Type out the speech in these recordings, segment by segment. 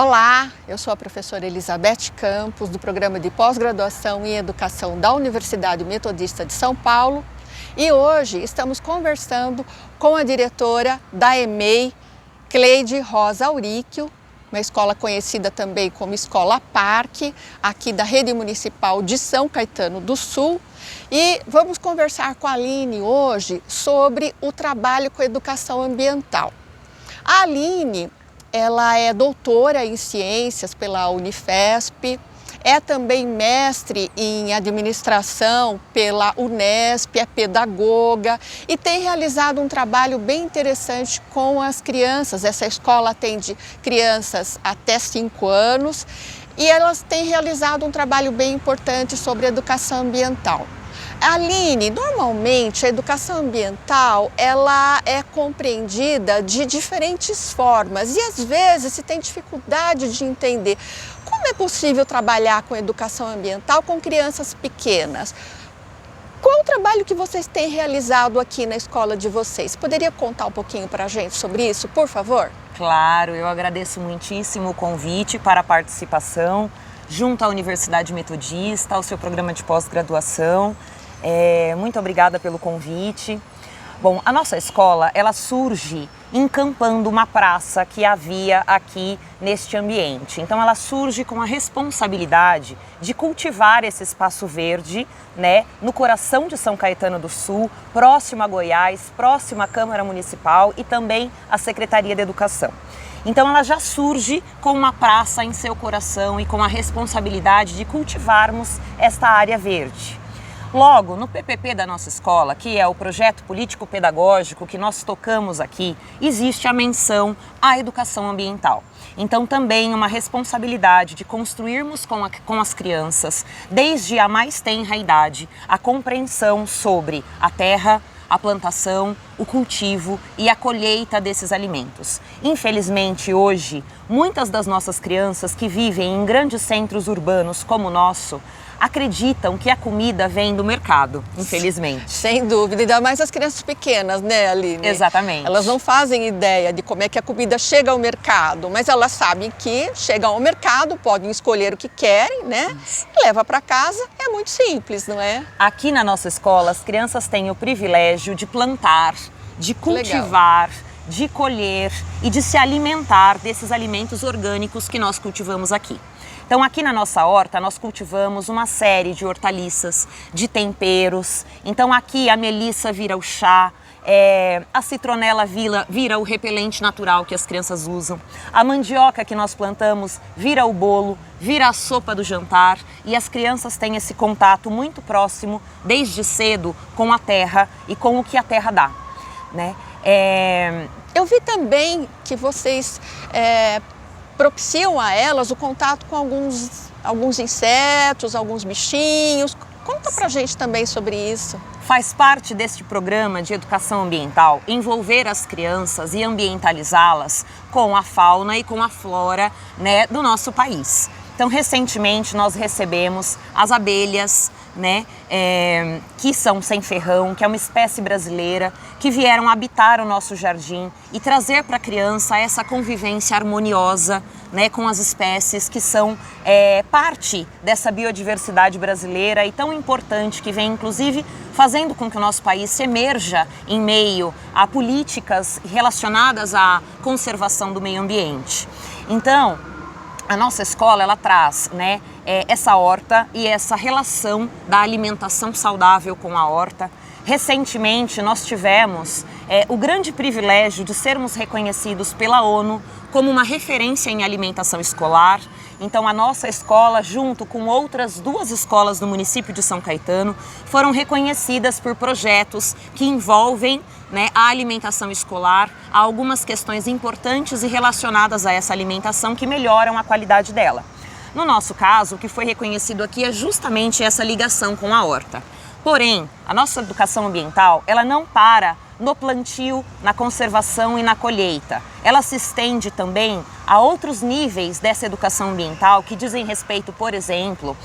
Olá, eu sou a professora Elizabeth Campos, do Programa de Pós-Graduação em Educação da Universidade Metodista de São Paulo, e hoje estamos conversando com a diretora da EMEI, Cleide Rosa Auríquio, uma escola conhecida também como Escola Parque, aqui da Rede Municipal de São Caetano do Sul. E vamos conversar com a Aline hoje sobre o trabalho com educação ambiental. A Aline, ela é doutora em ciências pela Unifesp, é também mestre em administração pela Unesp, é pedagoga e tem realizado um trabalho bem interessante com as crianças. Essa escola atende crianças até 5 anos e elas têm realizado um trabalho bem importante sobre educação ambiental. Aline, normalmente a educação ambiental ela é compreendida de diferentes formas e às vezes se tem dificuldade de entender como é possível trabalhar com educação ambiental com crianças pequenas. Qual o trabalho que vocês têm realizado aqui na escola de vocês? Poderia contar um pouquinho para a gente sobre isso, por favor? Claro, eu agradeço muitíssimo o convite para a participação junto à Universidade Metodista, ao seu programa de pós-graduação. Muito obrigada pelo convite. Bom, a nossa escola, ela surge encampando uma praça que havia aqui neste ambiente. Então ela surge com a responsabilidade de cultivar esse espaço verde, no coração de São Caetano do Sul, próximo a Goiás, próximo à Câmara Municipal e também à Secretaria de Educação. Então ela já surge com uma praça em seu coração e com a responsabilidade de cultivarmos esta área verde. Logo, no PPP da nossa escola, que é o projeto político-pedagógico que nós tocamos aqui, existe a menção à educação ambiental. Então também uma responsabilidade de construirmos com as crianças, desde a mais tenra idade, a compreensão sobre a terra, a plantação, o cultivo e a colheita desses alimentos. Infelizmente, hoje, muitas das nossas crianças que vivem em grandes centros urbanos como o nosso, acreditam que a comida vem do mercado, infelizmente. Sem dúvida, ainda mais as crianças pequenas, né, Aline? Exatamente. Elas não fazem ideia de como é que a comida chega ao mercado, mas elas sabem que chegam ao mercado, podem escolher o que querem, e leva para casa, é muito simples, não é? Aqui na nossa escola, as crianças têm o privilégio de plantar, de cultivar, de colher e de se alimentar desses alimentos orgânicos que nós cultivamos aqui. Então aqui na nossa horta nós cultivamos uma série de hortaliças, de temperos. Então aqui a melissa vira o chá, a citronela vira o repelente natural que as crianças usam. A mandioca que nós plantamos vira o bolo, vira a sopa do jantar e as crianças têm esse contato muito próximo desde cedo com a terra e com o que a terra dá, Eu vi também que vocês propiciam a elas o contato com alguns insetos, alguns bichinhos. Conta pra gente também sobre isso. Faz parte deste programa de educação ambiental envolver as crianças e ambientalizá-las com a fauna e com a flora do nosso país. Então, recentemente nós recebemos as abelhas, que são sem ferrão, que é uma espécie brasileira, que vieram habitar o nosso jardim e trazer para a criança essa convivência harmoniosa com as espécies que são parte dessa biodiversidade brasileira e tão importante que vem, inclusive, fazendo com que o nosso país se emerja em meio a políticas relacionadas à conservação do meio ambiente. Então, a nossa escola, ela traz essa horta e essa relação da alimentação saudável com a horta. Recentemente, nós tivemos o grande privilégio de sermos reconhecidos pela ONU como uma referência em alimentação escolar. Então, a nossa escola, junto com outras 2 escolas do município de São Caetano, foram reconhecidas por projetos que envolvem a alimentação escolar, há algumas questões importantes e relacionadas a essa alimentação que melhoram a qualidade dela. No nosso caso, o que foi reconhecido aqui é justamente essa ligação com a horta. Porém, a nossa educação ambiental, ela não para no plantio, na conservação e na colheita. Ela se estende também há outros níveis dessa educação ambiental que dizem respeito, por exemplo,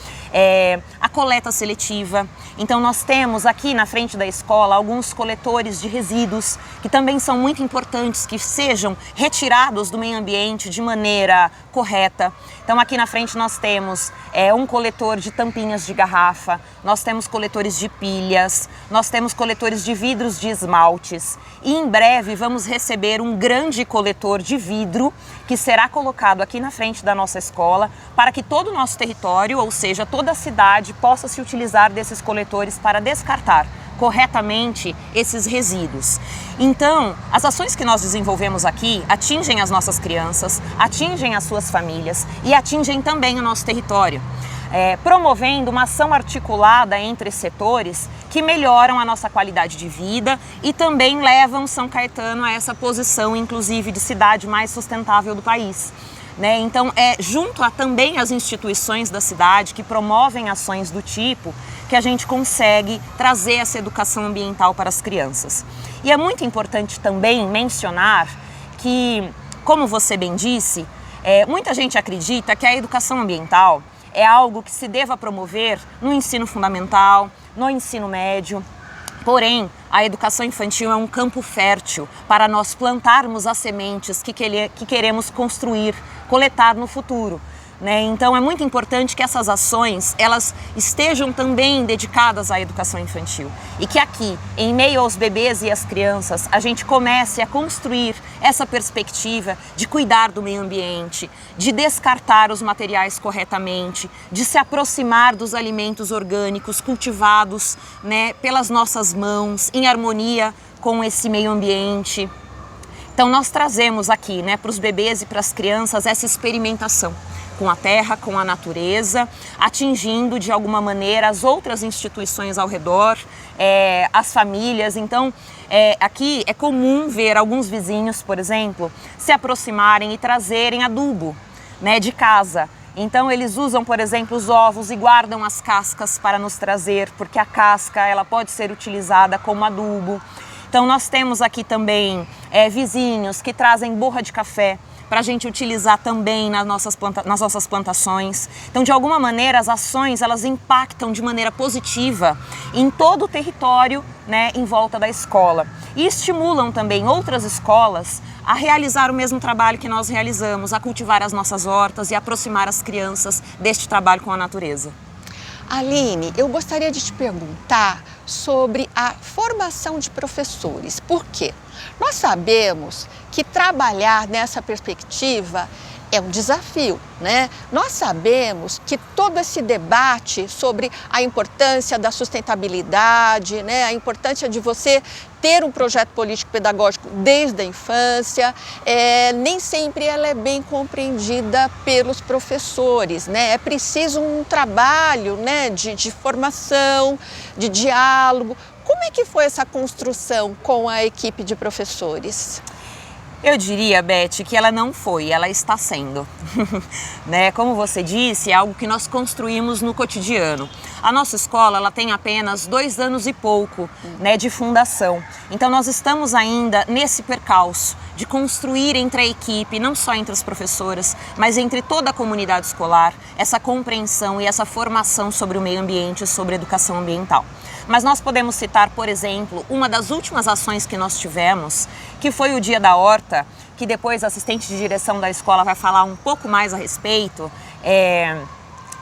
à coleta seletiva. Então nós temos aqui na frente da escola alguns coletores de resíduos que também são muito importantes que sejam retirados do meio ambiente de maneira correta. Então aqui na frente nós temos um coletor de tampinhas de garrafa, nós temos coletores de pilhas, nós temos coletores de vidros de esmaltes e em breve vamos receber um grande coletor de vidro que será colocado aqui na frente da nossa escola para que todo o nosso território, ou seja, toda a cidade, possa se utilizar desses coletores para descartar corretamente esses resíduos. Então, as ações que nós desenvolvemos aqui atingem as nossas crianças, atingem as suas famílias e atingem também o nosso território, promovendo uma ação articulada entre setores que melhoram a nossa qualidade de vida e também levam São Caetano a essa posição, inclusive, de cidade mais sustentável do país. Então, junto a também as instituições da cidade que promovem ações do tipo que a gente consegue trazer essa educação ambiental para as crianças. E é muito importante também mencionar que, como você bem disse, muita gente acredita que a educação ambiental é algo que se deva promover no ensino fundamental, no ensino médio. Porém, a educação infantil é um campo fértil para nós plantarmos as sementes que queremos construir, coletar no futuro. Então é muito importante que essas ações elas estejam também dedicadas à educação infantil e que aqui, em meio aos bebês e às crianças, a gente comece a construir essa perspectiva de cuidar do meio ambiente, de descartar os materiais corretamente, de se aproximar dos alimentos orgânicos cultivados pelas nossas mãos, em harmonia com esse meio ambiente. Então nós trazemos aqui para os bebês e para as crianças essa experimentação com a terra, com a natureza, atingindo de alguma maneira as outras instituições ao redor, as famílias. Então, aqui é comum ver alguns vizinhos, por exemplo, se aproximarem e trazerem adubo de casa. Então, eles usam, por exemplo, os ovos e guardam as cascas para nos trazer, porque a casca ela pode ser utilizada como adubo. Então, nós temos aqui também vizinhos que trazem borra de café para a gente utilizar também nas nossas plantações. Então, de alguma maneira, as ações elas impactam de maneira positiva em todo o território em volta da escola e estimulam também outras escolas a realizar o mesmo trabalho que nós realizamos, a cultivar as nossas hortas e aproximar as crianças deste trabalho com a natureza. Aline, eu gostaria de te perguntar sobre a formação de professores. Por quê? Nós sabemos que trabalhar nessa perspectiva é um desafio, Nós sabemos que todo esse debate sobre a importância da sustentabilidade, a importância de você ter um projeto político-pedagógico desde a infância, nem sempre ela é bem compreendida pelos professores, É preciso um trabalho, de formação, de diálogo. Como é que foi essa construção com a equipe de professores? Eu diria, Beth, que ela não foi, ela está sendo. Como você disse, é algo que nós construímos no cotidiano. A nossa escola ela tem apenas 2 anos e pouco de fundação. Então nós estamos ainda nesse percalço de construir entre a equipe, não só entre as professoras, mas entre toda a comunidade escolar, essa compreensão e essa formação sobre o meio ambiente, sobre a educação ambiental. Mas nós podemos citar, por exemplo, uma das últimas ações que nós tivemos, que foi o Dia da Horta, que depois a assistente de direção da escola vai falar um pouco mais a respeito.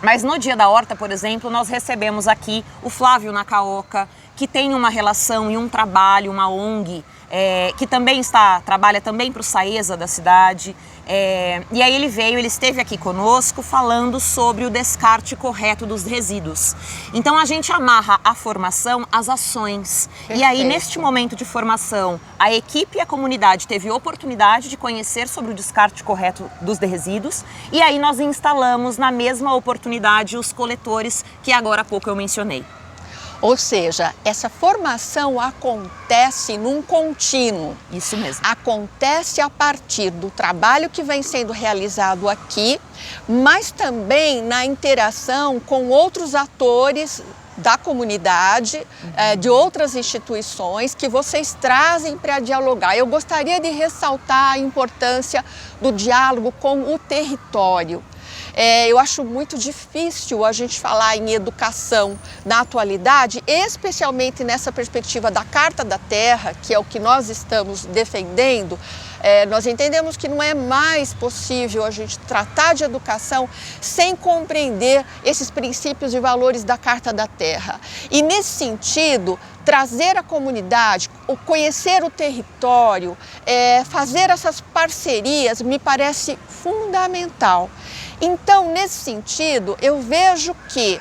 Mas no Dia da Horta, por exemplo, nós recebemos aqui o Flávio Nakaoka, que tem uma relação e um trabalho, uma ONG, que também trabalha também para o SAESA da cidade. E aí ele esteve aqui conosco falando sobre o descarte correto dos resíduos. Então a gente amarra a formação às ações. Perfeito. E aí neste momento de formação, a equipe e a comunidade teve oportunidade de conhecer sobre o descarte correto dos resíduos e aí nós instalamos na mesma oportunidade os coletores que agora há pouco eu mencionei. Ou seja, essa formação acontece num contínuo. Isso mesmo. Acontece a partir do trabalho que vem sendo realizado aqui, mas também na interação com outros atores da comunidade, de outras instituições que vocês trazem para dialogar. Eu gostaria de ressaltar a importância do diálogo com o território. Eu acho muito difícil a gente falar em educação na atualidade, especialmente nessa perspectiva da Carta da Terra, que é o que nós estamos defendendo. Nós entendemos que não é mais possível a gente tratar de educação sem compreender esses princípios e valores da Carta da Terra. E nesse sentido, trazer a comunidade, conhecer o território, fazer essas parcerias me parece fundamental. Então, nesse sentido, eu vejo que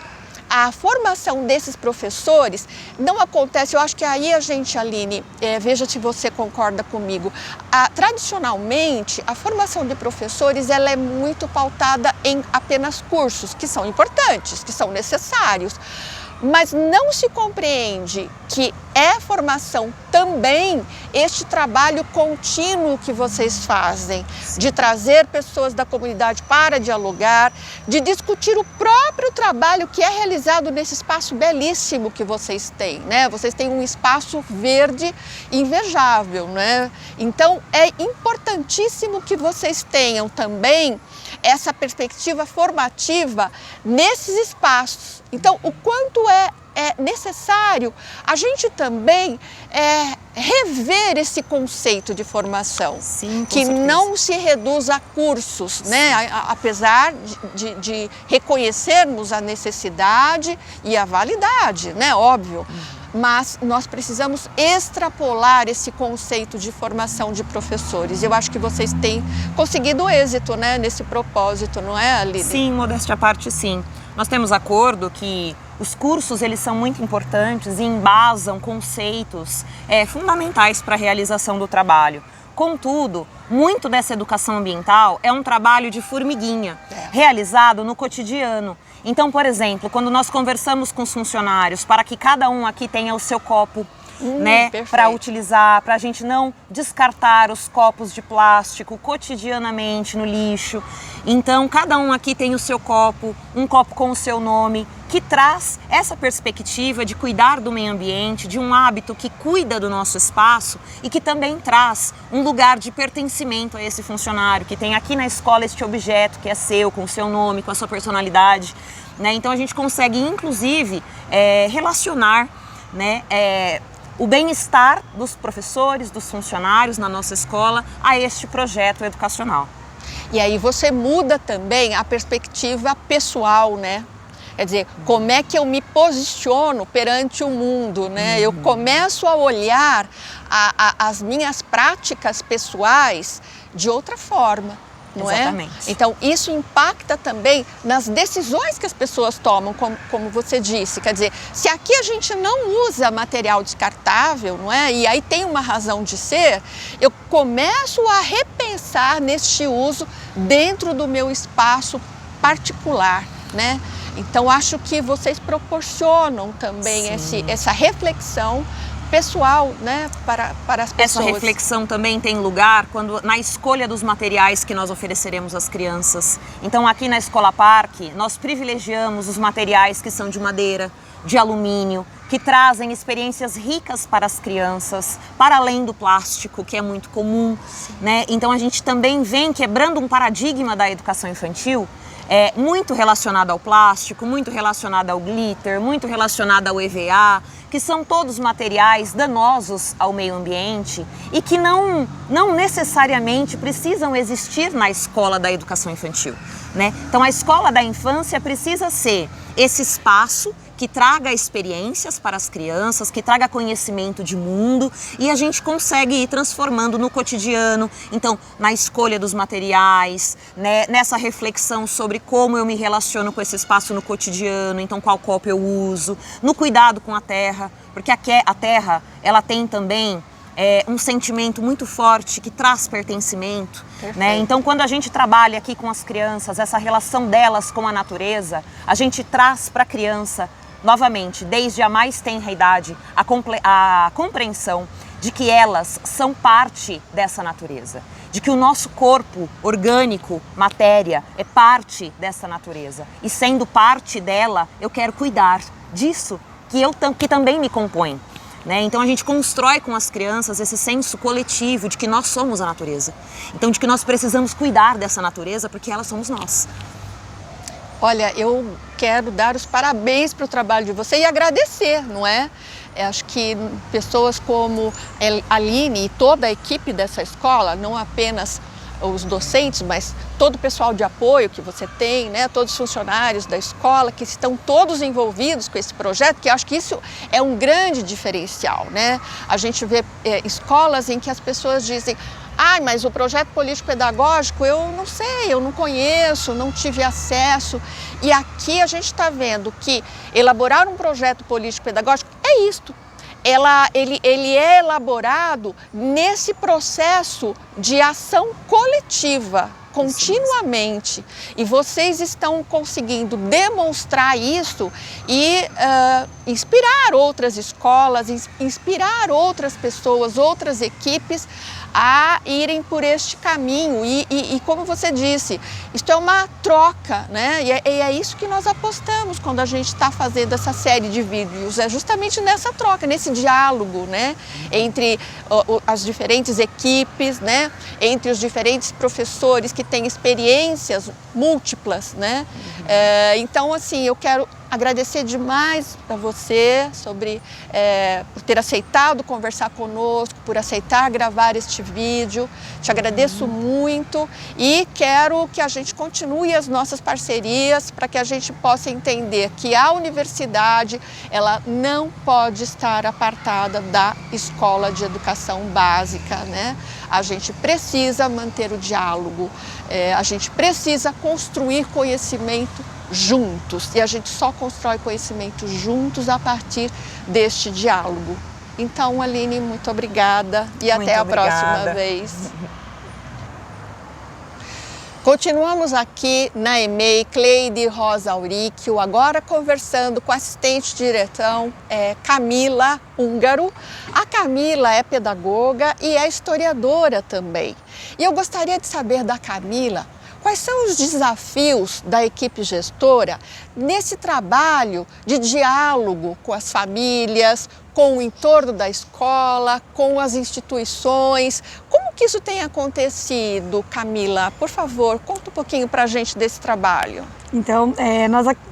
a formação desses professores não acontece, eu acho que aí a gente, Aline, veja se você concorda comigo, tradicionalmente a formação de professores ela é muito pautada em apenas cursos, que são importantes, que são necessários, mas não se compreende que é formação também este trabalho contínuo que vocês fazem, de trazer pessoas da comunidade para dialogar, de discutir o próprio trabalho que é realizado nesse espaço belíssimo que vocês têm, né? Vocês têm um espaço verde invejável, né? Então é importantíssimo que vocês tenham também essa perspectiva formativa nesses espaços. Então, o quanto é necessário a gente também rever esse conceito de formação. Sim, que certeza. Não se reduz a cursos, né? Apesar de reconhecermos a necessidade e a validade, né? Óbvio. Mas nós precisamos extrapolar esse conceito de formação de professores. Eu acho que vocês têm conseguido êxito, né, nesse propósito, não é, Aline? Sim, modéstia à parte, sim. Nós temos acordo que os cursos eles são muito importantes e embasam conceitos fundamentais para a realização do trabalho. Contudo, muito dessa educação ambiental é um trabalho de formiguinha, realizado no cotidiano. Então, por exemplo, quando nós conversamos com os funcionários para que cada um aqui tenha o seu copo, né, para utilizar, para a gente não descartar os copos de plástico cotidianamente no lixo. Então, cada um aqui tem o seu copo, um copo com o seu nome, que traz essa perspectiva de cuidar do meio ambiente, de um hábito que cuida do nosso espaço e que também traz um lugar de pertencimento a esse funcionário, que tem aqui na escola este objeto que é seu, com o seu nome, com a sua personalidade, né? Então, a gente consegue, inclusive, relacionar, né, o bem-estar dos professores, dos funcionários na nossa escola a este projeto educacional. E aí você muda também a perspectiva pessoal, né? Quer dizer, como é que eu me posiciono perante o mundo, né? Eu começo a olhar as minhas práticas pessoais de outra forma. Não Exatamente. é? Então, isso impacta também nas decisões que as pessoas tomam, como você disse. Quer dizer, se aqui a gente não usa material descartável, não é? E aí tem uma razão de ser, eu começo a repensar neste uso dentro do meu espaço particular, né? Então, acho que vocês proporcionam também essa reflexão pessoal, né, para as pessoas. Essa reflexão também tem lugar na escolha dos materiais que nós ofereceremos às crianças. Então, aqui na Escola Parque, nós privilegiamos os materiais que são de madeira, de alumínio, que trazem experiências ricas para as crianças, para além do plástico, que é muito comum, né? Então, a gente também vem quebrando um paradigma da educação infantil, muito relacionado ao plástico, muito relacionado ao glitter, muito relacionado ao EVA, que são todos materiais danosos ao meio ambiente e que não necessariamente precisam existir na escola da educação infantil, né? Então, a escola da infância precisa ser esse espaço que traga experiências para as crianças, que traga conhecimento de mundo, e a gente consegue ir transformando no cotidiano, então na escolha dos materiais, né, nessa reflexão sobre como eu me relaciono com esse espaço no cotidiano, então qual copo eu uso, no cuidado com a terra, porque a terra ela tem também um sentimento muito forte que traz pertencimento, né? Então, quando a gente trabalha aqui com as crianças, essa relação delas com a natureza, a gente traz para a criança novamente, desde a mais tenra idade, a compreensão de que elas são parte dessa natureza, de que o nosso corpo orgânico, matéria, é parte dessa natureza. E sendo parte dela, eu quero cuidar disso que também me compõe. Né? Então a gente constrói com as crianças esse senso coletivo de que nós somos a natureza. Então de que nós precisamos cuidar dessa natureza porque elas somos nós. Olha, eu quero dar os parabéns para o trabalho de você e agradecer, não é? Eu acho que pessoas como a Aline e toda a equipe dessa escola, não apenas os docentes, mas todo o pessoal de apoio que você tem, né, todos os funcionários da escola que estão todos envolvidos com esse projeto, que eu acho que isso é um grande diferencial, né? A gente vê escolas em que as pessoas dizem: mas o projeto político-pedagógico eu não sei, eu não conheço, não tive acesso. E aqui a gente está vendo que elaborar um projeto político-pedagógico é isto. Ele é elaborado nesse processo de ação coletiva, continuamente. E vocês estão conseguindo demonstrar isso e inspirar outras escolas, inspirar outras pessoas, outras equipes a irem por este caminho e como você disse, isto é uma troca, né? E é isso que nós apostamos quando a gente está fazendo essa série de vídeos, é justamente nessa troca, nesse diálogo, né? Entre as diferentes equipes, né? Entre os diferentes professores que têm experiências múltiplas, né? Então, assim, eu quero agradecer demais a você por ter aceitado conversar conosco, por aceitar gravar este vídeo. Te agradeço muito e quero que a gente continue as nossas parcerias para que a gente possa entender que a universidade ela não pode estar apartada da escola de educação básica, né? A gente precisa manter o diálogo, a gente precisa construir conhecimento juntos, e a gente só constrói conhecimento juntos a partir deste diálogo. Então, Aline, muito obrigada e até a próxima vez. Continuamos aqui na EMEI, Cleide Rosa Auríquio, agora conversando com a assistente de direção Camila Húngaro. A Camila é pedagoga e é historiadora também. E eu gostaria de saber da Camila quais são os desafios da equipe gestora nesse trabalho de diálogo com as famílias, com o entorno da escola, com as instituições. Como que isso tem acontecido, Camila? Por favor, conta um pouquinho para a gente desse trabalho. Então,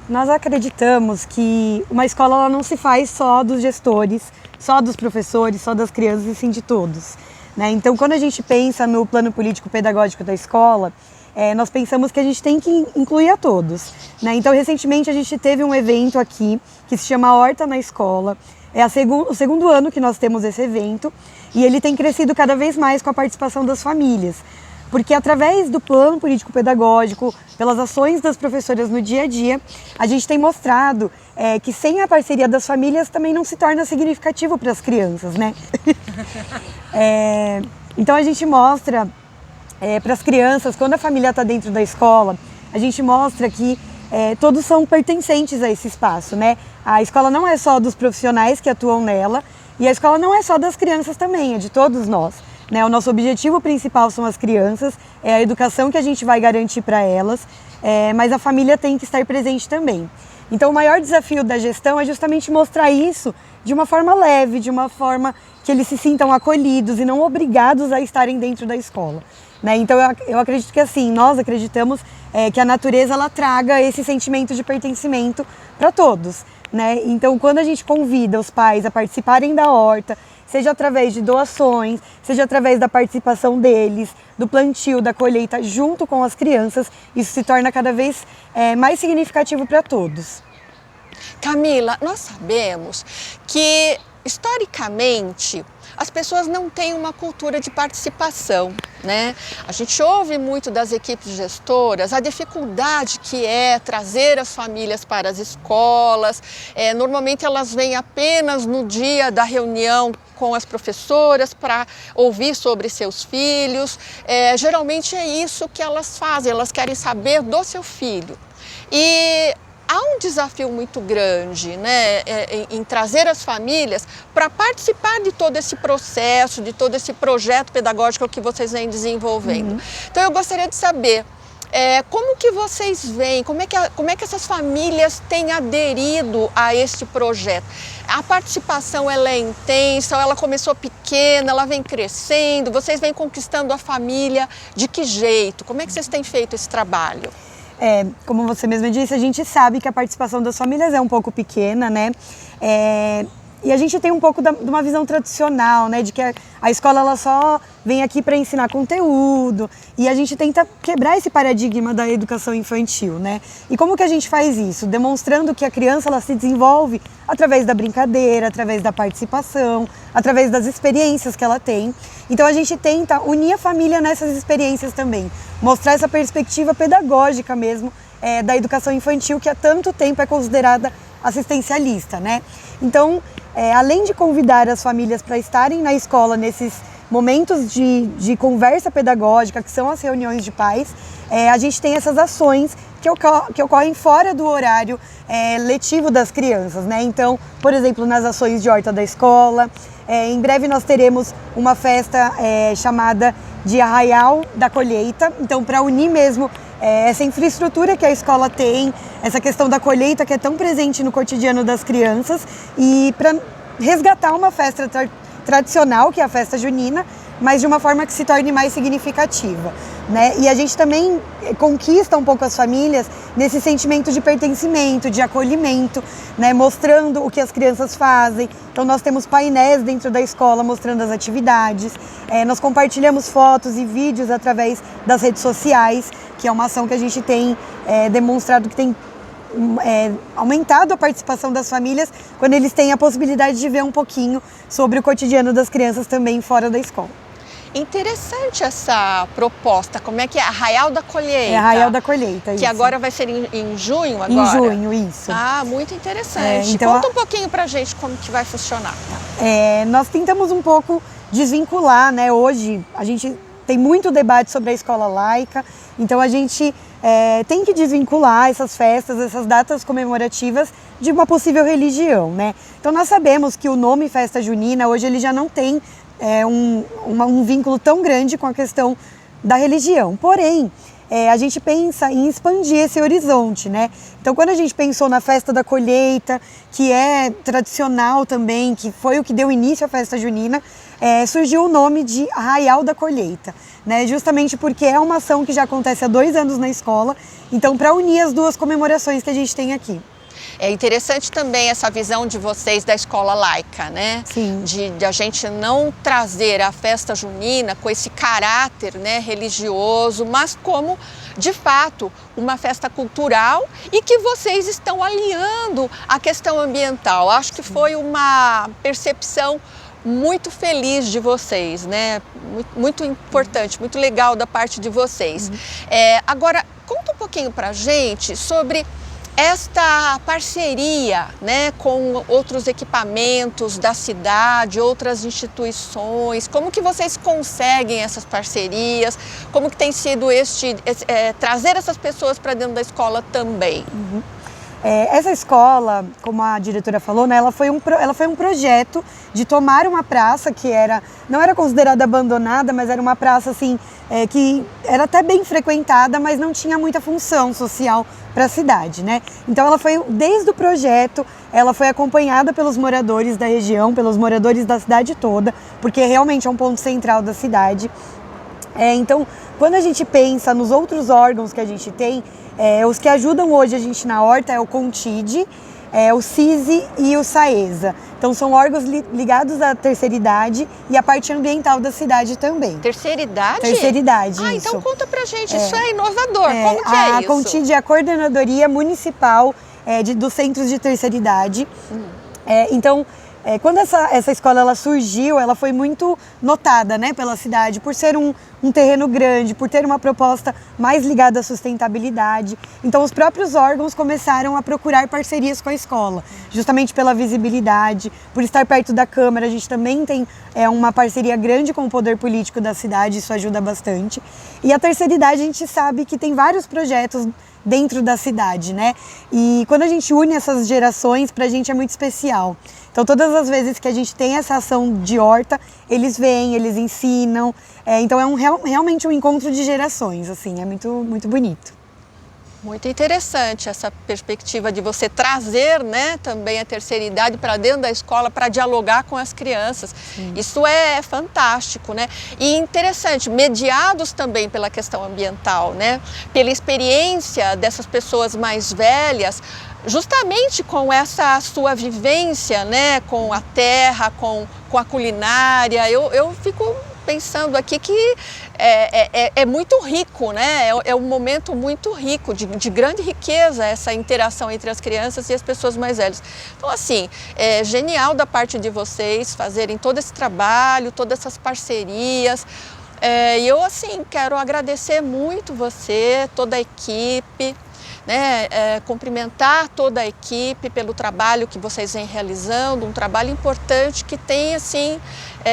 nós acreditamos que uma escola ela não se faz só dos gestores, só dos professores, só das crianças, e sim de todos, né? Então, quando a gente pensa no plano político-pedagógico da escola, nós pensamos que a gente tem que incluir a todos, né? Então, recentemente a gente teve um evento aqui que se chama Horta na Escola. É o segundo ano que nós temos esse evento e ele tem crescido cada vez mais com a participação das famílias. Porque através do plano político-pedagógico, pelas ações das professoras no dia a dia, a gente tem mostrado que sem a parceria das famílias também não se torna significativo para as crianças, né? Então a gente mostra para as crianças, quando a família está dentro da escola, a gente mostra que todos são pertencentes a esse espaço, né? A escola não é só dos profissionais que atuam nela e a escola não é só das crianças também, é de todos nós, né? O nosso objetivo principal são as crianças, é a educação que a gente vai garantir para elas, mas a família tem que estar presente também. Então o maior desafio da gestão é justamente mostrar isso de uma forma leve, de uma forma que eles se sintam acolhidos e não obrigados a estarem dentro da escola, né? Então eu acredito que assim, nós acreditamos que a natureza ela traga esse sentimento de pertencimento para todos, né? Então quando a gente convida os pais a participarem da horta, seja através de doações, seja através da participação deles, do plantio, da colheita junto com as crianças, isso se torna cada vez mais significativo para todos. Camila, nós sabemos que historicamente as pessoas não têm uma cultura de participação, né? A gente ouve muito das equipes gestoras a dificuldade que é trazer as famílias para as escolas. Normalmente elas vêm apenas no dia da reunião com as professoras para ouvir sobre seus filhos. Geralmente é isso que elas fazem, elas querem saber do seu filho. E há um desafio muito grande, né, em trazer as famílias para participar de todo esse processo, de todo esse projeto pedagógico que vocês vêm desenvolvendo. Então eu gostaria de saber como que vocês veem, como é que essas famílias têm aderido a este projeto? A participação ela é intensa, ela começou pequena, ela vem crescendo, vocês vêm conquistando a família, de que jeito? Como é que vocês têm feito esse trabalho? Como você mesma disse, a gente sabe que a participação das famílias é um pouco pequena, né? E a gente tem um pouco de uma visão tradicional, né? De que a escola ela só vem aqui para ensinar conteúdo. E a gente tenta quebrar esse paradigma da educação infantil, né? E como que a gente faz isso? Demonstrando que a criança ela se desenvolve através da brincadeira, através da participação, através das experiências que ela tem. Então a gente tenta unir a família nessas experiências também. Mostrar essa perspectiva pedagógica mesmo da educação infantil que há tanto tempo é considerada assistencialista, né? Então, além de convidar as famílias para estarem na escola nesses momentos de conversa pedagógica, que são as reuniões de pais, a gente tem essas ações que ocorrem fora do horário letivo das crianças, né? Então, por exemplo, nas ações de horta da escola, em breve nós teremos uma festa chamada de Arraial da Colheita, então para unir mesmo essa infraestrutura que a escola tem, essa questão da colheita que é tão presente no cotidiano das crianças e para resgatar uma festa tradicional, que é a festa junina, mas de uma forma que se torne mais significativa, né? E a gente também conquista um pouco as famílias nesse sentimento de pertencimento, de acolhimento, né? Mostrando o que as crianças fazem. Então nós temos painéis dentro da escola mostrando as atividades, nós compartilhamos fotos e vídeos através das redes sociais, que é uma ação que a gente tem demonstrado que tem aumentado a participação das famílias quando eles têm a possibilidade de ver um pouquinho sobre o cotidiano das crianças também fora da escola. Interessante essa proposta. Como é que é? Arraial da Colheita. Arraial da Colheita, que isso. Agora vai ser em junho agora? Em junho, isso. Ah, muito interessante. Então, conta um pouquinho pra gente como que vai funcionar. Nós tentamos um pouco desvincular, né? Hoje a gente tem muito debate sobre a escola laica, então a gente tem que desvincular essas festas, essas datas comemorativas de uma possível religião, né? Então nós sabemos que o nome Festa Junina hoje ele já não tem um vínculo tão grande com a questão da religião. Porém, a gente pensa em expandir esse horizonte, né? Então, quando a gente pensou na Festa da Colheita, que é tradicional também, que foi o que deu início à Festa Junina, surgiu o nome de Arraial da Colheita, né? Justamente porque é uma ação que já acontece há 2 anos na escola, então para unir as duas comemorações que a gente tem aqui. É interessante também essa visão de vocês da escola laica, né? Sim. De a gente não trazer a festa junina com esse caráter, né, religioso, mas como, de fato, uma festa cultural e que vocês estão alinhando a questão ambiental. Acho que foi uma percepção muito feliz de vocês, né? Muito importante, muito legal da parte de vocês. Agora, conta um pouquinho pra gente sobre esta parceria, né, com outros equipamentos da cidade, outras instituições, como que vocês conseguem essas parcerias, como que tem sido trazer essas pessoas para dentro da escola também? Essa escola, como a diretora falou, né, ela foi um projeto de tomar uma praça que não era considerada abandonada, mas era uma praça assim, que era até bem frequentada, mas não tinha muita função social para a cidade, né? Então ela foi, desde o projeto, ela foi acompanhada pelos moradores da região, pelos moradores da cidade toda, porque realmente é um ponto central da cidade. Então, quando a gente pensa nos outros órgãos que a gente tem, os que ajudam hoje a gente na horta é o CONTID, o CISI e o SAESA. Então são órgãos ligados à terceira idade e à parte ambiental da cidade também. Terceira idade? Terceira idade, isso. Então conta pra gente, isso é inovador, como que é isso? A CONTID é a Coordenadoria Municipal dos Centros de Terceira Idade. Então, quando essa escola ela surgiu, ela foi muito notada, né, pela cidade, por ser um terreno grande, por ter uma proposta mais ligada à sustentabilidade. Então os próprios órgãos começaram a procurar parcerias com a escola, justamente pela visibilidade, por estar perto da Câmara. A gente também tem uma parceria grande com o poder político da cidade, isso ajuda bastante. E a terceira idade a gente sabe que tem vários projetos dentro da cidade, né? E quando a gente une essas gerações, pra gente é muito especial. Então todas as vezes que a gente tem essa ação de horta, eles vêm, eles ensinam. Então realmente um encontro de gerações, assim, é muito bonito. Muito interessante essa perspectiva de você trazer, né, também a terceira idade para dentro da escola para dialogar com as crianças. Sim. Isso é fantástico, né? E interessante, mediados também pela questão ambiental, né? Pela experiência dessas pessoas mais velhas, justamente com essa sua vivência, né, com a terra, com a culinária. Eu fico pensando aqui que é muito rico, né? É um momento muito rico, de grande riqueza, essa interação entre as crianças e as pessoas mais velhas. Então, assim, é genial da parte de vocês fazerem todo esse trabalho, todas essas parcerias. E eu, assim, quero agradecer muito você, toda a equipe, né, cumprimentar toda a equipe pelo trabalho que vocês vêm realizando, um trabalho importante que tem, assim,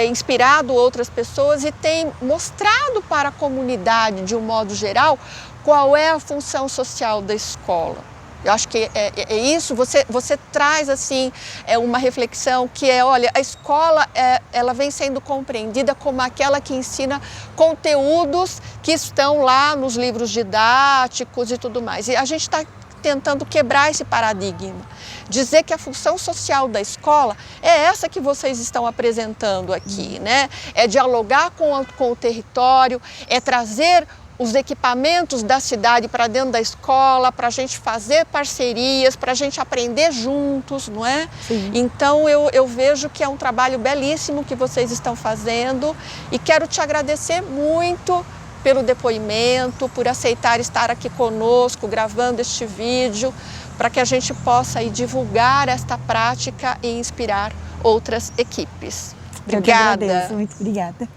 inspirado outras pessoas e tem mostrado para a comunidade, de um modo geral, qual é a função social da escola. Eu acho que é isso, você traz, assim, uma reflexão que olha, a escola ela vem sendo compreendida como aquela que ensina conteúdos que estão lá nos livros didáticos e tudo mais. E a gente está tentando quebrar esse paradigma, dizer que a função social da escola é essa que vocês estão apresentando aqui, né? É dialogar com o território, é trazer os equipamentos da cidade para dentro da escola, para a gente fazer parcerias, para a gente aprender juntos, não é? Sim. Então eu vejo que é um trabalho belíssimo que vocês estão fazendo e quero te agradecer muito pelo depoimento, por aceitar estar aqui conosco, gravando este vídeo, para que a gente possa aí divulgar esta prática e inspirar outras equipes. Obrigada. Eu que agradeço, muito obrigada.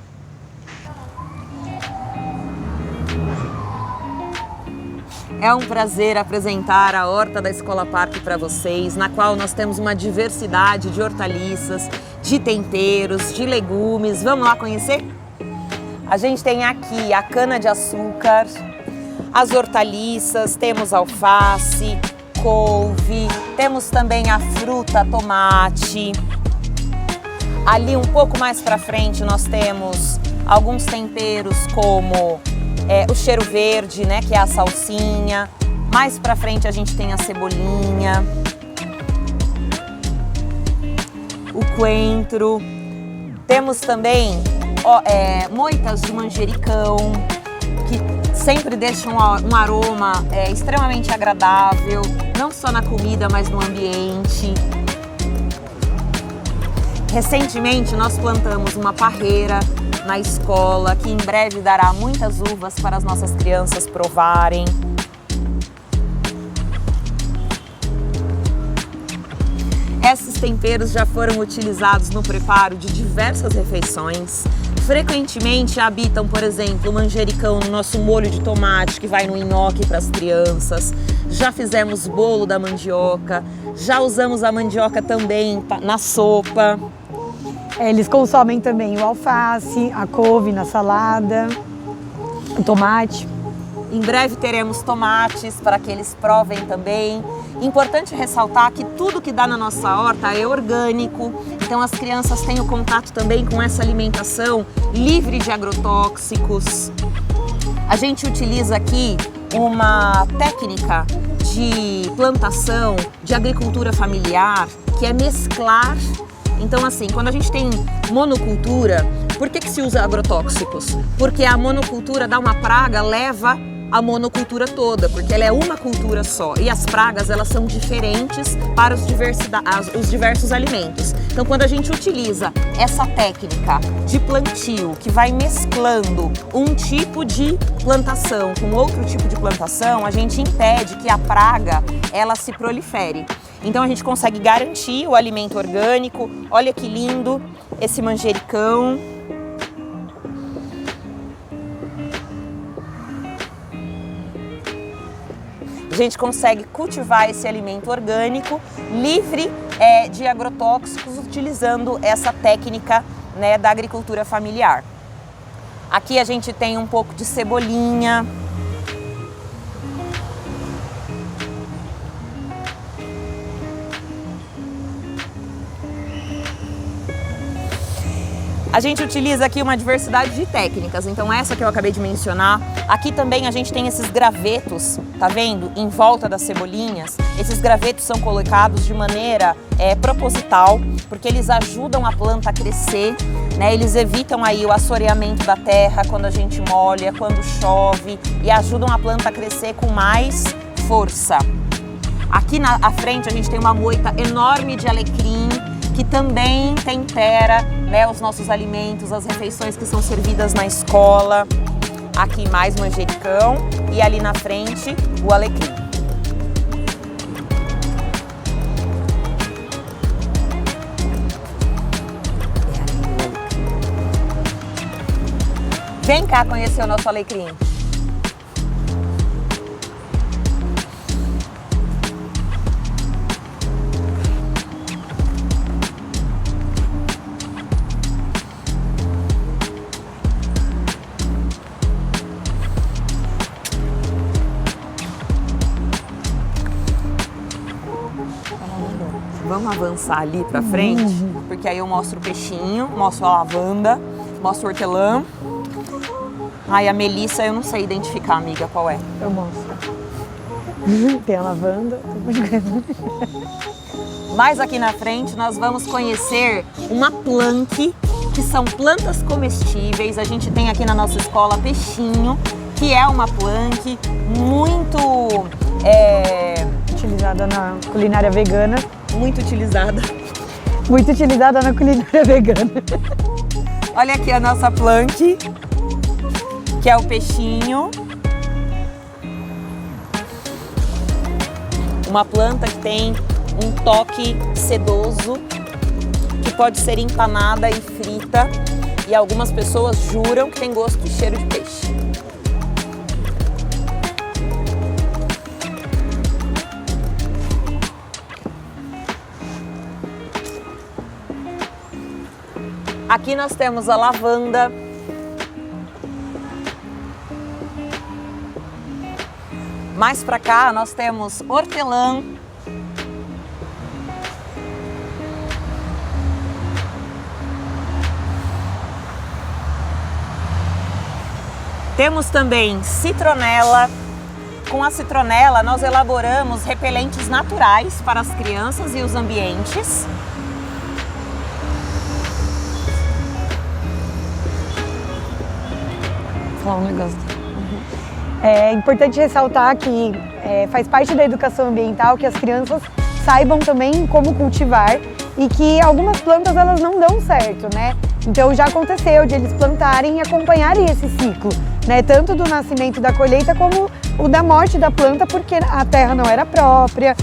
É um prazer apresentar a Horta da Escola Parque para vocês, na qual nós temos uma diversidade de hortaliças, de temperos, de legumes. Vamos lá conhecer? A gente tem aqui a cana-de-açúcar, as hortaliças, temos alface, couve, temos também a fruta, tomate. Ali um pouco mais para frente nós temos alguns temperos como o cheiro verde, né, que é a salsinha. Mais pra frente a gente tem a cebolinha, o coentro. Temos também moitas de manjericão, que sempre deixam um aroma extremamente agradável, não só na comida, mas no ambiente. Recentemente nós plantamos uma parreira na escola, que em breve dará muitas uvas para as nossas crianças provarem. Esses temperos já foram utilizados no preparo de diversas refeições. Frequentemente habitam, por exemplo, o manjericão no nosso molho de tomate, que vai no nhoque para as crianças. Já fizemos bolo da mandioca, já usamos a mandioca também na sopa. Eles consomem também o alface, a couve na salada, o tomate. Em breve teremos tomates para que eles provem também. Importante ressaltar que tudo que dá na nossa horta é orgânico, então as crianças têm o contato também com essa alimentação livre de agrotóxicos. A gente utiliza aqui uma técnica de plantação, de agricultura familiar, que é mesclar. Então, assim, quando a gente tem monocultura, por que se usa agrotóxicos? Porque a monocultura dá uma praga, leva a monocultura toda, porque ela é uma cultura só. E as pragas, elas são diferentes para os diversos alimentos. Então, quando a gente utiliza essa técnica de plantio, que vai mesclando um tipo de plantação com outro tipo de plantação, a gente impede que a praga, ela se prolifere. Então a gente consegue garantir o alimento orgânico. Olha que lindo esse manjericão. A gente consegue cultivar esse alimento orgânico livre de agrotóxicos utilizando essa técnica, né, da agricultura familiar. Aqui a gente tem um pouco de cebolinha. A gente utiliza aqui uma diversidade de técnicas, então essa que eu acabei de mencionar. Aqui também a gente tem esses gravetos, tá vendo? Em volta das cebolinhas. Esses gravetos são colocados de maneira proposital, porque eles ajudam a planta a crescer, né? Eles evitam aí o assoreamento da terra quando a gente molha, quando chove, e ajudam a planta a crescer com mais força. Aqui à frente a gente tem uma moita enorme de alecrim, que também tempera, né, os nossos alimentos, as refeições que são servidas na escola. Aqui mais manjericão e ali na frente o alecrim. Vem cá conhecer o nosso alecrim. Vamos avançar ali pra frente, porque aí eu mostro o peixinho, mostro a lavanda, mostro o hortelã. Ai, a melissa eu não sei identificar, amiga, qual é? Eu mostro. Tem a lavanda. Mas aqui na frente nós vamos conhecer uma plank, que são plantas comestíveis. A gente tem aqui na nossa escola peixinho, que é uma plank muito utilizada na culinária vegana. Muito utilizada. Muito utilizada na culinária vegana. Olha aqui a nossa plank, que é o peixinho. Uma planta que tem um toque sedoso, que pode ser empanada e frita, e algumas pessoas juram que tem gosto e cheiro de peixe. Aqui nós temos a lavanda. Mais para cá nós temos hortelã. Temos também citronela. Com a citronela nós elaboramos repelentes naturais para as crianças e os ambientes. Vou falar um negócio. É importante ressaltar que faz parte da educação ambiental que as crianças saibam também como cultivar e que algumas plantas elas não dão certo, né? Então já aconteceu de eles plantarem e acompanharem esse ciclo, né? Tanto do nascimento da colheita como o da morte da planta porque a terra não era própria,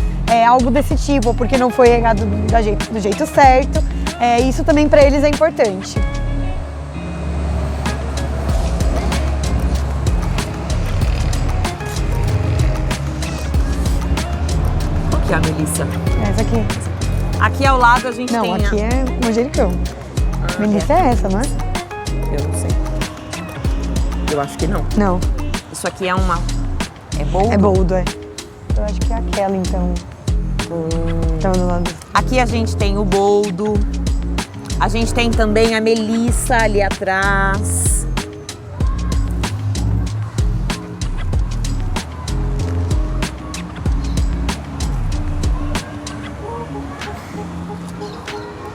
algo desse tipo, ou porque não foi regado do jeito certo. Isso também para eles é importante. Que é a melissa? Essa aqui. Aqui ao lado a gente tem... Não, aqui é manjericão. Melissa é essa, não é? Eu não sei. Eu acho que não. Não. Isso aqui é uma... É boldo? É boldo, é. Eu acho que é aquela, então. Então, do lado. Aqui a gente tem o boldo. A gente tem também a melissa ali atrás.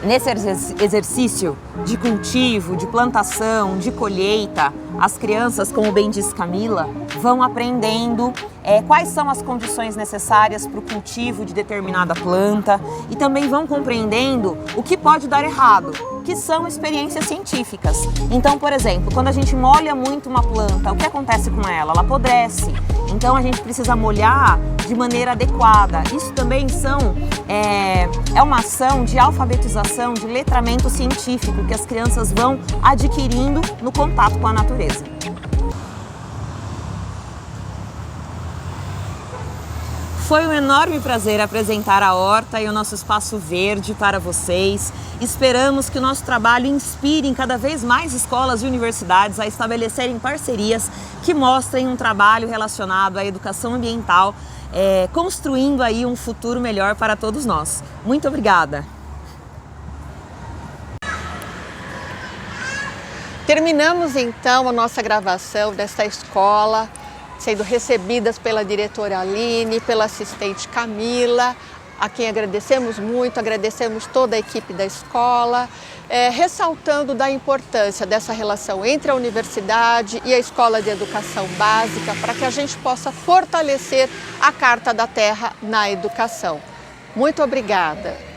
Nesse exercício de cultivo, de plantação, de colheita, as crianças, como bem disse Camila, vão aprendendo quais são as condições necessárias para o cultivo de determinada planta e também vão compreendendo o que pode dar errado, que são experiências científicas. Então, por exemplo, quando a gente molha muito uma planta, o que acontece com ela? Ela apodrece. Então, a gente precisa molhar de maneira adequada. Isso também é uma ação de alfabetização, de letramento científico que as crianças vão adquirindo no contato com a natureza. Foi um enorme prazer apresentar a horta e o nosso espaço verde para vocês. Esperamos que o nosso trabalho inspire cada vez mais escolas e universidades a estabelecerem parcerias que mostrem um trabalho relacionado à educação ambiental, construindo aí um futuro melhor para todos nós. Muito obrigada! Terminamos então a nossa gravação desta escola, sendo recebidas pela diretora Aline, pela assistente Camila, a quem agradecemos muito, agradecemos toda a equipe da escola, ressaltando da importância dessa relação entre a universidade e a escola de educação básica para que a gente possa fortalecer a Carta da Terra na educação. Muito obrigada!